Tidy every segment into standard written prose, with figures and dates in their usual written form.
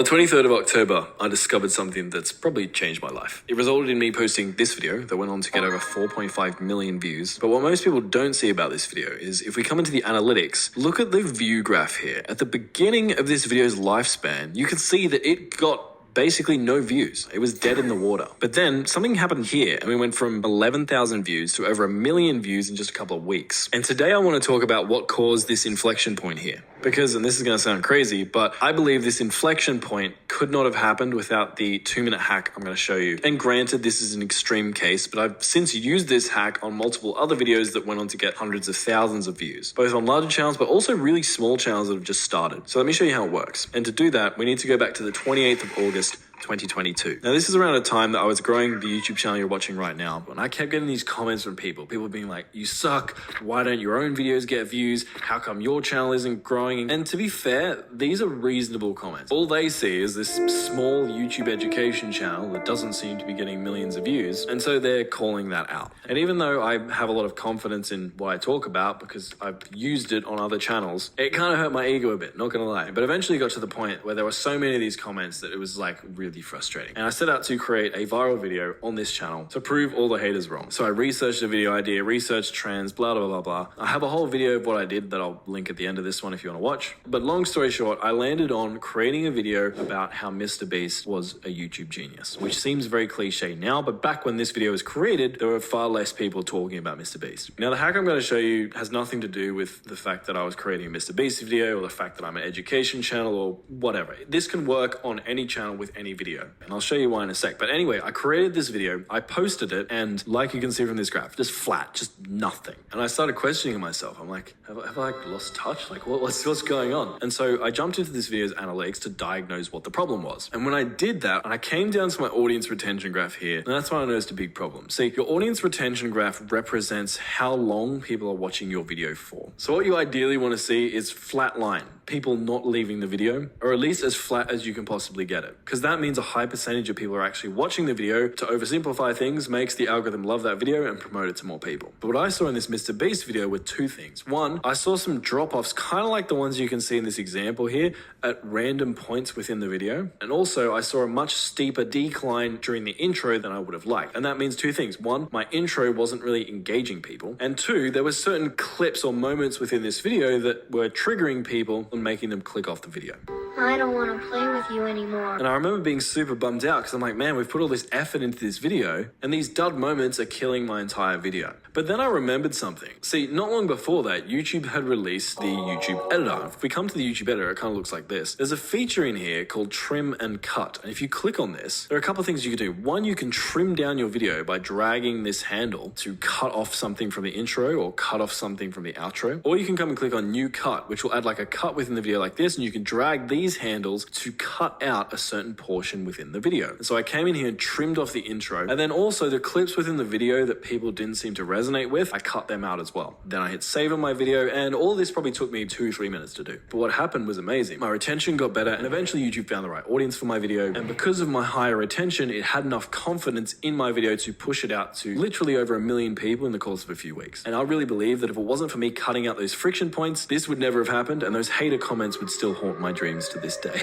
On the 23rd of October, I discovered something that's probably changed my life. It resulted in me posting this video that went on to get over 4.5 million views. But what most people don't see about this video is if we come into the analytics, look at the view graph here. At the beginning of this video's lifespan, you can see that it got basically no views. It was dead in the water. But then something happened here and we went from 11,000 views to over 1 million views in just a couple of weeks. And today I want to talk about what caused this inflection point here. Because, and this is going to sound crazy, but I believe this inflection point could not have happened without the 2-minute hack I'm going to show you. And granted, this is an extreme case, but I've since used this hack on multiple other videos that went on to get hundreds of thousands of views, both on larger channels, but also really small channels that have just started. So let me show you how it works. And to do that, we need to go back to the 28th of August, 2022. Now, this is around a time that I was growing the YouTube channel you're watching right now, and I kept getting these comments from people being like, you suck, why don't your own videos get views, how come your channel isn't growing? And to be fair, these are reasonable comments. All they see is this small YouTube education channel that doesn't seem to be getting millions of views, and so they're calling that out. And even though I have a lot of confidence in what I talk about because I've used it on other channels, it kind of hurt my ego a bit, not gonna lie. But eventually got to the point where there were so many of these comments that it was like really frustrating. And I set out to create a viral video on this channel to prove all the haters wrong. So I researched the video idea, researched trends, blah, blah, blah, blah. I have a whole video of what I did that I'll link at the end of this one if you want to watch. But long story short, I landed on creating a video about how MrBeast was a YouTube genius, which seems very cliche now, but back when this video was created, there were far less people talking about MrBeast. Now, the hack I'm going to show you has nothing to do with the fact that I was creating a MrBeast video or the fact that I'm an education channel or whatever. This can work on any channel with any video, and I'll show you why in a sec. But anyway, I created this video, I posted it, and like you can see from this graph, just flat, just nothing. And I started questioning myself. I'm like, have I lost touch? Like, what's going on? And so I jumped into this video's analytics to diagnose what the problem was. And when I did that, and I came down to my audience retention graph here, and that's when I noticed a big problem. See, your audience retention graph represents how long people are watching your video for. So what you ideally want to see is flat line, people not leaving the video, or at least as flat as you can possibly get it. Because that means a high percentage of people are actually watching the video. To oversimplify things, makes the algorithm love that video and promote it to more people. But what I saw in this MrBeast video were two things. One, I saw some drop-offs, kind of like the ones you can see in this example here, at random points within the video. And also, I saw a much steeper decline during the intro than I would have liked. And that means two things. One, my intro wasn't really engaging people. And two, there were certain clips or moments within this video that were triggering people and making them click off the video. I don't want to play with you anymore. And I remember being super bummed out because I'm like, man, we've put all this effort into this video and these dud moments are killing my entire video. But then I remembered something. See, not long before that, YouTube had released the YouTube editor. If we come to the YouTube editor, it kind of looks like this. There's a feature in here called trim and cut. And if you click on this, there are a couple of things you can do. One, you can trim down your video by dragging this handle to cut off something from the intro or cut off something from the outro. Or you can come and click on new cut, which will add like a cut within the video like this. And you can drag these handles to cut out a certain portion within the video. And so I came in here and trimmed off the intro. And then also the clips within the video that people didn't seem to resonate with, I cut them out as well. Then I hit save on my video, and all this probably took me 2-3 minutes to do. But what happened was amazing. My retention got better, and eventually YouTube found the right audience for my video. And because of my higher retention, it had enough confidence in my video to push it out to literally over 1 million people in the course of a few weeks. And I really believe that if it wasn't for me cutting out those friction points, this would never have happened, and those hater comments would still haunt my dreams to this day.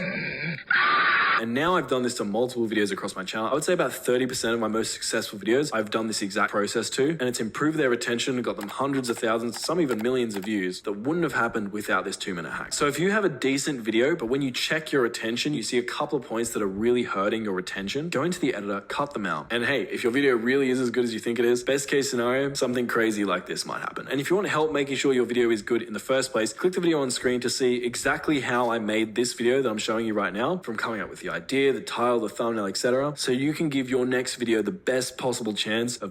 And now I've done this to multiple videos across my channel. I would say about 30% of my most successful videos, I've done this exact process to, and it's improved their retention and got them hundreds of thousands, some even millions of views that wouldn't have happened without this 2-minute hack. So if you have a decent video, but when you check your retention, you see a couple of points that are really hurting your retention, go into the editor, cut them out. And hey, if your video really is as good as you think it is, best case scenario, something crazy like this might happen. And if you want help making sure your video is good in the first place, click the video on screen to see exactly how I made this video that I'm showing you right now, from coming up with the idea, the title, the thumbnail, etc. So you can give your next video the best possible chance of